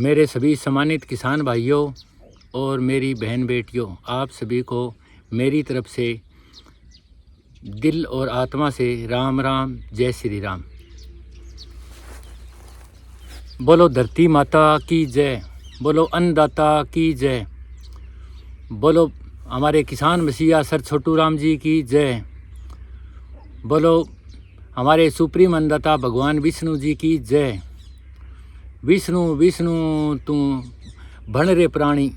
मेरे सभी सम्मानित किसान भाइयों और मेरी बहन बेटियों, आप सभी को मेरी तरफ से दिल और आत्मा से राम राम, जय श्री राम। बोलो धरती माता की जय, बोलो अन्नदाता की जय, बोलो हमारे किसान मसीहा सर छोटू राम जी की जय, बोलो हमारे सुप्रीम अन्नदाता भगवान विष्णु जी की जय। विष्णु विष्णु तू भण रे प्राणी,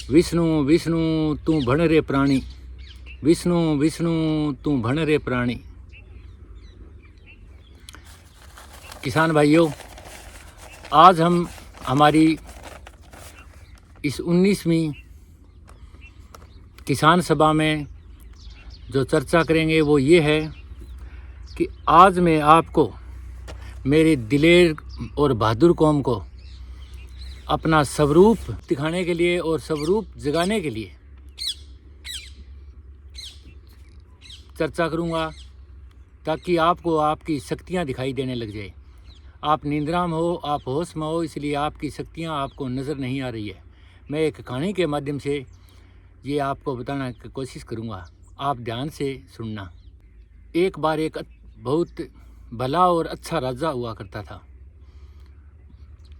विष्णु विष्णु तू भण रे प्राणी, विष्णु विष्णु तू भण रे प्राणी। किसान भाइयों, आज हम हमारी इस 19वीं किसान सभा में जो चर्चा करेंगे वो ये है कि आज मैं आपको मेरे दिलेर और बहादुर कौम को अपना स्वरूप दिखाने के लिए और स्वरूप जगाने के लिए चर्चा करूंगा, ताकि आपको आपकी शक्तियां दिखाई देने लग जाए। आप निंद्रा में हो, आप होश में हो, इसलिए आपकी शक्तियां आपको नज़र नहीं आ रही है। मैं एक कहानी के माध्यम से ये आपको बताने की कोशिश करूंगा, आप ध्यान से सुनना। एक बार एक बहुत भला और अच्छा राजा हुआ करता था।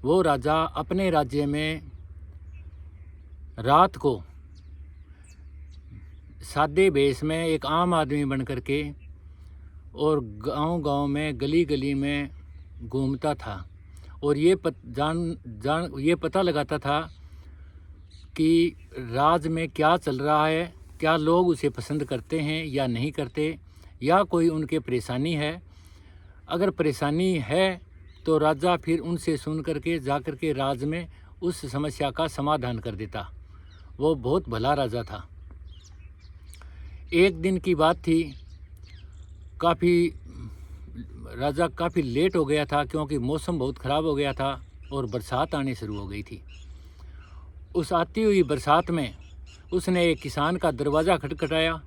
वो राजा अपने राज्य में रात को सादे भेष में एक आम आदमी बन करके और गांव-गांव में गली गली में घूमता था और ये पता लगाता था कि राज में क्या चल रहा है, क्या लोग उसे पसंद करते हैं या नहीं करते, या कोई उनके परेशानी है। अगर परेशानी है तो राजा फिर उनसे सुन करके जा करके राज में उस समस्या का समाधान कर देता। वो बहुत भला राजा था। एक दिन की बात थी, राजा काफ़ी लेट हो गया था क्योंकि मौसम बहुत ख़राब हो गया था और बरसात आने शुरू हो गई थी। उस आती हुई बरसात में उसने एक किसान का दरवाज़ा खटखटाया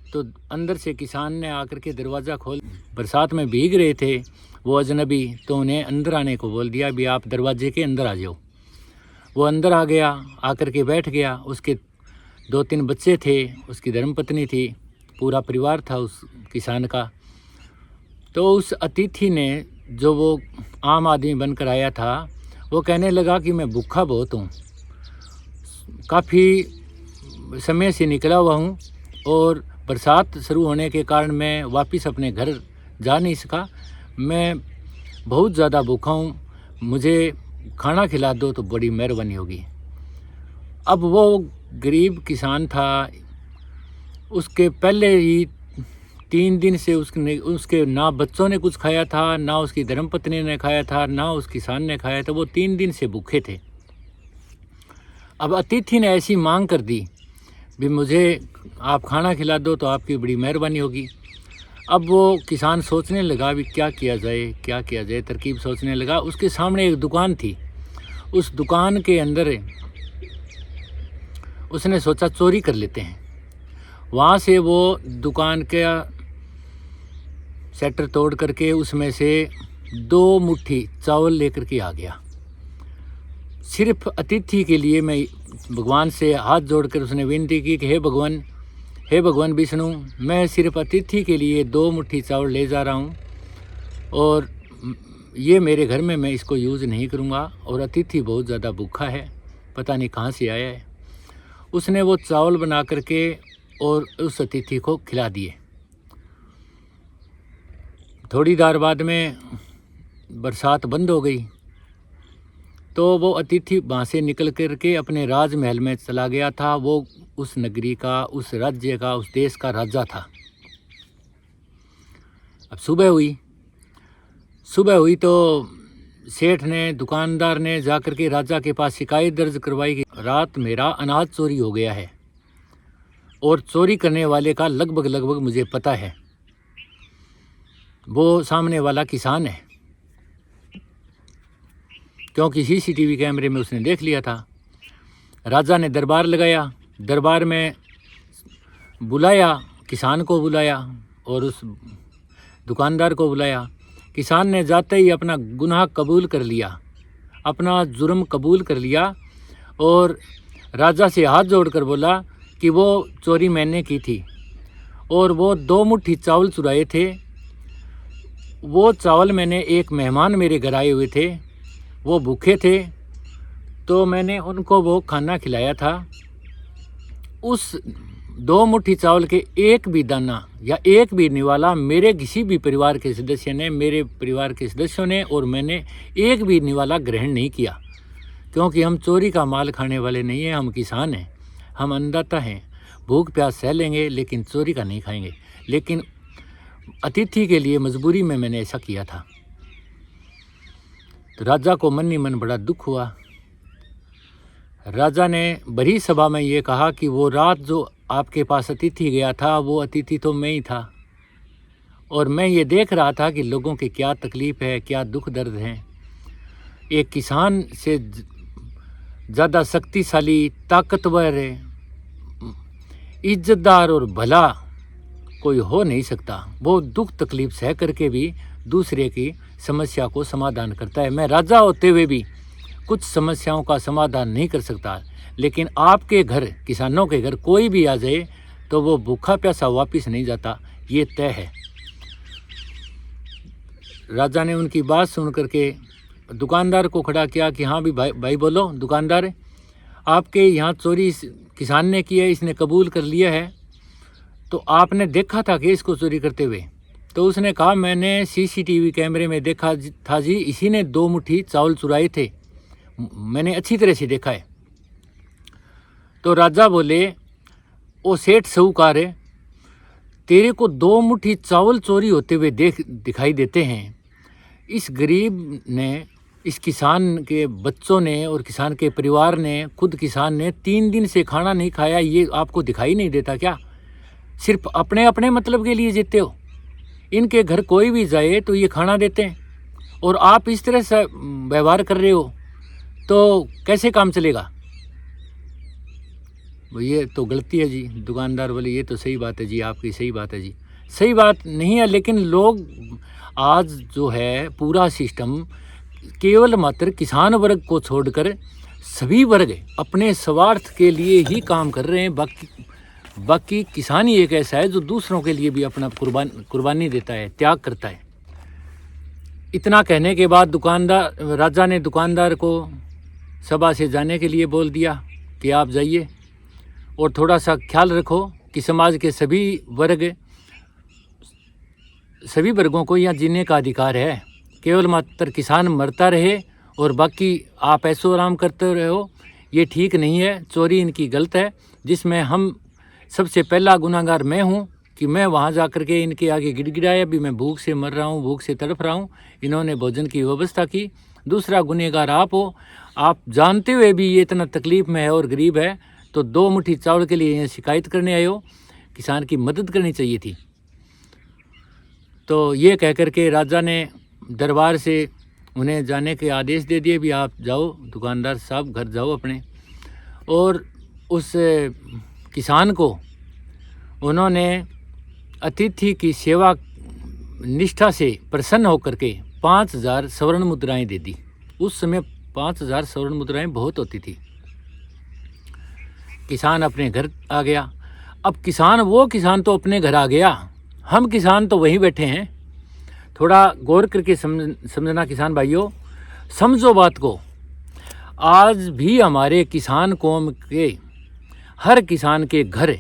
तो अंदर से किसान ने आकर के दरवाज़ा खोल, बरसात में भीग रहे थे वो अजनबी, तो उन्हें अंदर आने को बोल दिया भी आप दरवाजे के अंदर आ जाओ। वो अंदर आ गया, आकर के बैठ गया। उसके 2-3 बच्चे थे, उसकी धर्मपत्नी थी, पूरा परिवार था उस किसान का। तो उस अतिथि ने, जो वो आम आदमी बनकर आया था, वो कहने लगा कि मैं भूखा बहुत हूँ, काफ़ी समय से निकला हुआ हूँ और बरसात शुरू होने के कारण मैं वापस अपने घर जा नहीं सका। मैं बहुत ज़्यादा भूखा हूँ, मुझे खाना खिला दो तो बड़ी मेहरबानी होगी। अब वो गरीब किसान था, उसके पहले ही 3 दिन से उसके ना बच्चों ने कुछ खाया था, ना उसकी धर्मपत्नी ने खाया था, ना उस किसान ने खाया था। वो 3 दिन से भूखे थे। अब अतिथि ने ऐसी मांग कर दी भी मुझे आप खाना खिला दो तो आपकी बड़ी मेहरबानी होगी। अब वो किसान सोचने लगा भी क्या किया जाए, तरकीब सोचने लगा। उसके सामने एक दुकान थी, उस दुकान के अंदर उसने सोचा चोरी कर लेते हैं। वहाँ से वो दुकान का शटर तोड़ करके उसमें से 2 मुट्ठी चावल लेकर के आ गया। सिर्फ अतिथि के लिए मैं भगवान से हाथ जोड़कर उसने विनती की कि हे भगवान विष्णु, मैं सिर्फ अतिथि के लिए 2 मुट्ठी चावल ले जा रहा हूँ और ये मेरे घर में मैं इसको यूज़ नहीं करूँगा और अतिथि बहुत ज़्यादा भूखा है, पता नहीं कहाँ से आया है। उसने वो चावल बना करके और उस अतिथि को खिला दिए। थोड़ी देर बाद में बरसात बंद हो गई तो वो अतिथि वहाँ से निकल कर के अपने राजमहल में चला गया था। वो उस नगरी का, उस राज्य का, उस देश का राजा था। अब सुबह हुई तो सेठ ने, दुकानदार ने जा कर के राजा के पास शिकायत दर्ज करवाई कि रात मेरा अनाज चोरी हो गया है और चोरी करने वाले का लगभग मुझे पता है। वो सामने वाला किसान है, क्योंकि CCTV कैमरे में उसने देख लिया था। राजा ने दरबार लगाया, दरबार में बुलाया, किसान को बुलाया और उस दुकानदार को बुलाया किसान ने जाते ही अपना गुनाह कबूल कर लिया, अपना जुर्म कबूल कर लिया और राजा से हाथ जोड़कर बोला कि वो चोरी मैंने की थी और वो 2 मुट्ठी चावल चुराए थे। वो चावल मैंने, एक मेहमान मेरे घर आए हुए थे, वो भूखे थे, तो मैंने उनको वो खाना खिलाया था। उस 2 मुट्ठी चावल के एक भी दाना या एक भी निवाला मेरे किसी भी परिवार के सदस्य ने, मेरे परिवार के सदस्यों ने और मैंने एक भी निवाला ग्रहण नहीं किया, क्योंकि हम चोरी का माल खाने वाले नहीं हैं। हम किसान हैं, हम अन्नदाता हैं, भूख प्यास सह लेंगे लेकिन चोरी का नहीं खाएंगे। लेकिन अतिथि के लिए मजबूरी में मैंने ऐसा किया था। तो राजा को मन ही मन बड़ा दुख हुआ। राजा ने बड़ी सभा में ये कहा कि वो रात जो आपके पास अतिथि गया था, वो अतिथि तो मैं ही था और मैं ये देख रहा था कि लोगों की क्या तकलीफ़ है, क्या दुख दर्द है। एक किसान से ज़्यादा शक्तिशाली, ताकतवर, इज्जतदार और भला कोई हो नहीं सकता। वो दुख तकलीफ़ सह करके भी दूसरे की समस्या को समाधान करता है। मैं राजा होते हुए भी कुछ समस्याओं का समाधान नहीं कर सकता, लेकिन आपके घर, किसानों के घर कोई भी आ जाए तो वो भूखा प्यासा वापस नहीं जाता, ये तय है। राजा ने उनकी बात सुन करके दुकानदार को खड़ा किया कि हाँ भी भाई बोलो दुकानदार, आपके यहाँ चोरी इस किसान ने की है, इसने कबूल कर लिया है, तो आपने देखा था कि इसको चोरी करते हुए? तो उसने कहा मैंने CCTV कैमरे में देखा था जी, इसी ने 2 मुट्ठी चावल चुराए थे, मैंने अच्छी तरह से देखा है। तो राजा बोले, ओ सेठ साहूकार है, तेरे को 2 मुट्ठी चावल चोरी होते हुए दिखाई देते हैं। इस गरीब ने, इस किसान के बच्चों ने और किसान के परिवार ने, खुद किसान ने 3 दिन से खाना नहीं खाया, ये आपको दिखाई नहीं देता क्या? सिर्फ अपने अपने मतलब के लिए जीते हो। इनके घर कोई भी जाए तो ये खाना देते हैं और आप इस तरह से व्यवहार कर रहे हो, तो कैसे काम चलेगा? ये तो गलती है जी। दुकानदार बोले ये तो सही बात है जी, आपकी सही बात है जी। सही बात नहीं है, लेकिन लोग आज जो है पूरा सिस्टम केवल मात्र किसान वर्ग को छोड़कर सभी वर्ग अपने स्वार्थ के लिए ही काम कर रहे हैं। बाकी किसान ही एक ऐसा है जो दूसरों के लिए भी अपना कुर्बानी देता है, त्याग करता है। इतना कहने के बाद राजा ने दुकानदार को सभा से जाने के लिए बोल दिया कि आप जाइए और थोड़ा सा ख्याल रखो कि समाज के सभी वर्गों को यहाँ जीने का अधिकार है। केवल मात्र किसान मरता रहे और बाकी आप ऐसो आराम करते रहो, ये ठीक नहीं है। चोरी इनकी गलत है, जिसमें हम सबसे पहला गुनाहगार मैं हूँ कि मैं वहाँ जा कर के इनके आगे गिड़गिड़ाया भी, मैं भूख से मर रहा हूँ, भूख से तड़प रहा हूँ, इन्होंने भोजन की व्यवस्था की। दूसरा गुनहगार आप हो, आप जानते हुए भी ये इतना तकलीफ़ में है और गरीब है, तो 2 मुट्ठी चावल के लिए शिकायत करने आए हो। किसान की मदद करनी चाहिए थी। तो ये कह कर के राजा ने दरबार से उन्हें जाने के आदेश दे दिए भी आप जाओ, दुकानदार साहब घर जाओ अपने। और उस किसान को उन्होंने अतिथि की सेवा निष्ठा से प्रसन्न होकर के 5000 स्वर्ण मुद्राएं दे दी। उस समय 5000 स्वर्ण मुद्राएं बहुत होती थी। किसान अपने घर आ गया। अब वो किसान तो अपने घर आ गया, हम किसान तो वहीं बैठे हैं। थोड़ा गौर करके समझना किसान भाइयों, समझो बात को। आज भी हमारे किसान कौम के हर किसान के घर,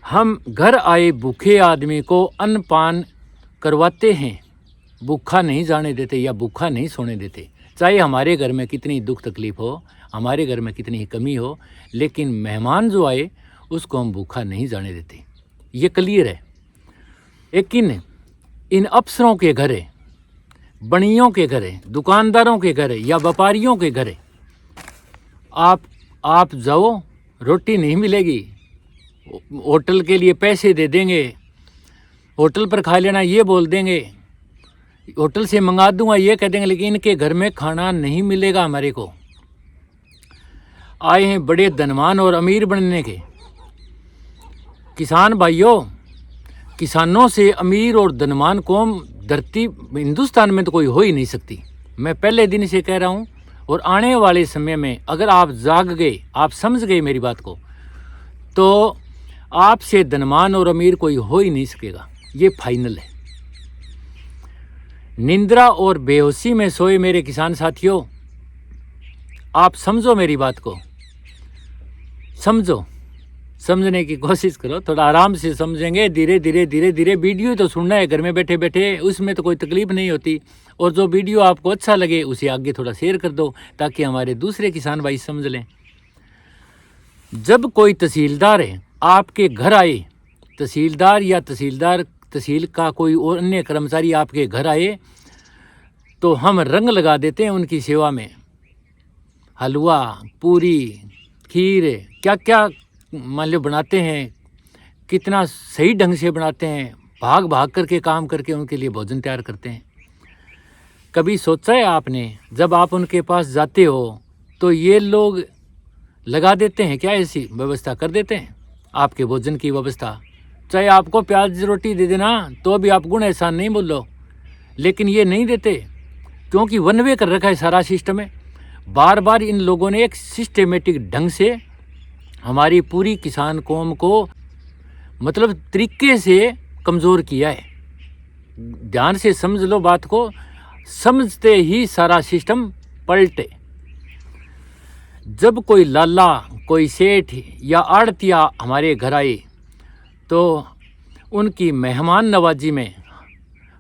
हम घर आए भूखे आदमी को अन्न पान करवाते हैं, भूखा नहीं जाने देते या भूखा नहीं सोने देते। चाहे हमारे घर में कितनी दुख तकलीफ हो, हमारे घर में कितनी ही कमी हो, लेकिन मेहमान जो आए उसको हम भूखा नहीं जाने देते, ये क्लियर है। लेकिन इन अफसरों के घर, बनियों के घर, दुकानदारों के घर या व्यापारियों के घर आप जाओ, रोटी नहीं मिलेगी, होटल के लिए पैसे दे देंगे, होटल पर खा लेना ये बोल देंगे, होटल से मंगा दूंगा ये कह देंगे, लेकिन इनके घर में खाना नहीं मिलेगा। हमारे को आए हैं बड़े धनवान और अमीर बनने के। किसान भाइयों, किसानों से अमीर और धनवान कौम धरती हिंदुस्तान में तो कोई हो ही नहीं सकती। मैं पहले दिन से कह रहा हूँ, और आने वाले समय में अगर आप जाग गए, आप समझ गए मेरी बात को, तो आपसे धनवान और अमीर कोई हो ही नहीं सकेगा। ये फाइनल है। निंद्रा और बेहोशी में सोए मेरे किसान साथियों, आप समझो मेरी बात को, समझो, समझने की कोशिश करो। थोड़ा आराम से समझेंगे, धीरे धीरे धीरे धीरे। वीडियो तो सुनना है घर में बैठे बैठे, उसमें तो कोई तकलीफ नहीं होती। और जो वीडियो आपको अच्छा लगे उसे आगे थोड़ा शेयर कर दो, ताकि हमारे दूसरे किसान भाई समझ लें। जब कोई तहसीलदार है आपके घर आए, तहसीलदार या तहसील का कोई और अन्य कर्मचारी आपके घर आए, तो हम रंग लगा देते हैं उनकी सेवा में। हलवा, पूरी, खीर, क्या क्या मान लो बनाते हैं, कितना सही ढंग से बनाते हैं, भाग भाग करके काम करके उनके लिए भोजन तैयार करते हैं। कभी सोचा है आपने, जब आप उनके पास जाते हो तो ये लोग लगा देते हैं क्या, ऐसी व्यवस्था कर देते हैं आपके भोजन की व्यवस्था? चाहे आपको प्याज रोटी दे देना तो भी आप गुण एहसान नहीं बोलो, लेकिन ये नहीं देते, क्योंकि वन वे कर रखा है सारा सिस्टम है। बार बार इन लोगों ने एक सिस्टेमेटिक ढंग से हमारी पूरी किसान कौम को मतलब तरीके से कमज़ोर किया है। ध्यान से समझ लो बात को, समझते ही सारा सिस्टम पलटे। जब कोई लाला, कोई सेठ या आड़तिया हमारे घर आए, तो उनकी मेहमान नवाजी में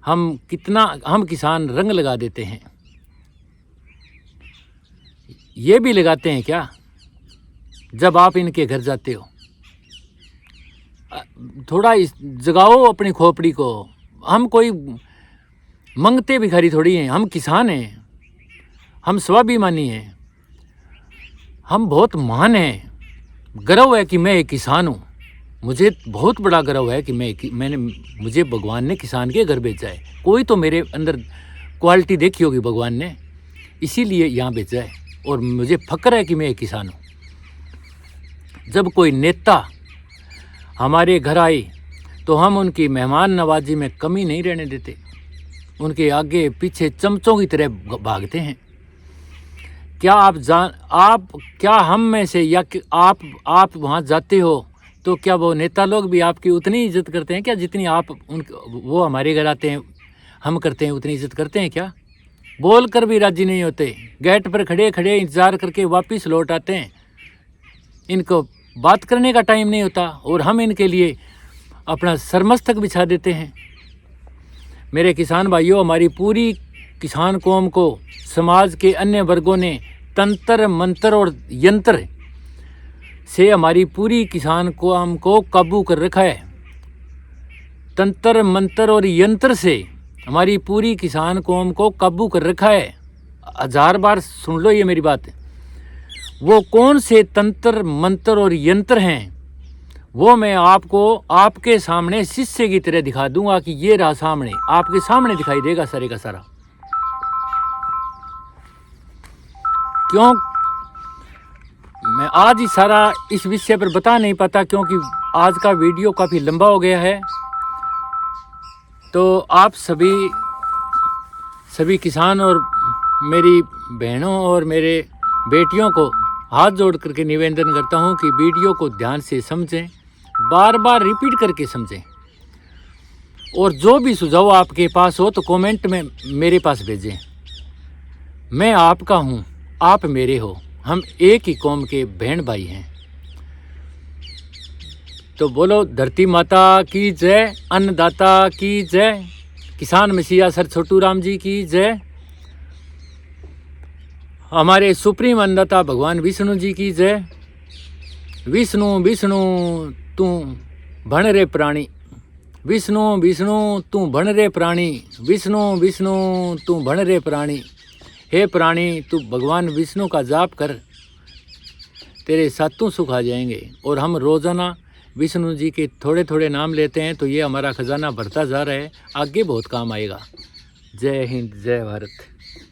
हम किसान रंग लगा देते हैं। ये भी लगाते हैं क्या जब आप इनके घर जाते हो? थोड़ा जगाओ अपनी खोपड़ी को। हम कोई मंगते भिखारी थोड़ी हैं, हम किसान हैं, हम स्वाभिमानी हैं, हम बहुत महान हैं। गर्व है कि मैं एक किसान हूँ। मुझे बहुत बड़ा गर्व है कि मुझे भगवान ने किसान के घर भेजा है। कोई तो मेरे अंदर क्वालिटी देखी होगी भगवान ने, इसीलिए यहाँ भेजा है, और मुझे फक्र है कि मैं एक किसान हूँ। जब कोई नेता हमारे घर आए तो हम उनकी मेहमान नवाजी में कमी नहीं रहने देते, उनके आगे पीछे चमचों की तरह भागते हैं। क्या हम में से या कि आप वहाँ जाते हो तो क्या वो नेता लोग भी आपकी उतनी इज्जत करते हैं क्या, जितनी वो हमारे घर आते हैं हम करते हैं, उतनी इज्जत करते हैं क्या? बोल कर भी राजी नहीं होते, गेट पर खड़े खड़े इंतज़ार करके वापस लौट आते हैं। इनको बात करने का टाइम नहीं होता, और हम इनके लिए अपना सरमस्तक बिछा देते हैं। मेरे किसान भाइयों, हमारी पूरी किसान कौम को समाज के अन्य वर्गों ने तंत्र मंत्र और यंत्र से हमारी पूरी किसान कौम को काबू कर रखा है। तंत्र मंत्र और यंत्र से हमारी पूरी किसान कौम को काबू कर रखा है। 1000 बार सुन लो ये मेरी बात। वो कौन से तंत्र मंत्र और यंत्र हैं, वो मैं आपको आपके सामने शीशे की तरह दिखा दूंगा कि ये रहा सामने, आपके सामने दिखाई देगा सारे का सारा। क्यों मैं आज ही सारा इस विषय पर बता नहीं पाता, क्योंकि आज का वीडियो काफ़ी लंबा हो गया है। तो आप सभी किसान और मेरी बहनों और मेरे बेटियों को हाथ जोड़ करके निवेदन करता हूं कि वीडियो को ध्यान से समझें, बार बार रिपीट करके समझें, और जो भी सुझाव आपके पास हो तो कमेंट में मेरे पास भेजें। मैं आपका हूं, आप मेरे हो, हम एक ही कौम के बहन भाई हैं। तो बोलो धरती माता की जय, अन्नदाता की जय, किसान मसीहा सर छोटू राम जी की जय, हमारे सुप्रीम अन्नदाता भगवान विष्णु जी की जय। विष्णु विष्णु तू भण रे प्राणी, विष्णु विष्णु तू भण रे प्राणी, विष्णु विष्णु तू भण रे प्राणी। हे प्राणी, तू भगवान विष्णु का जाप कर, तेरे सातों सुख आ जाएंगे। और हम रोज़ाना विष्णु जी के थोड़े थोड़े नाम लेते हैं, तो ये हमारा खजाना बढ़ता जा रहा है, आगे बहुत काम आएगा। जय हिंद, जय भारत।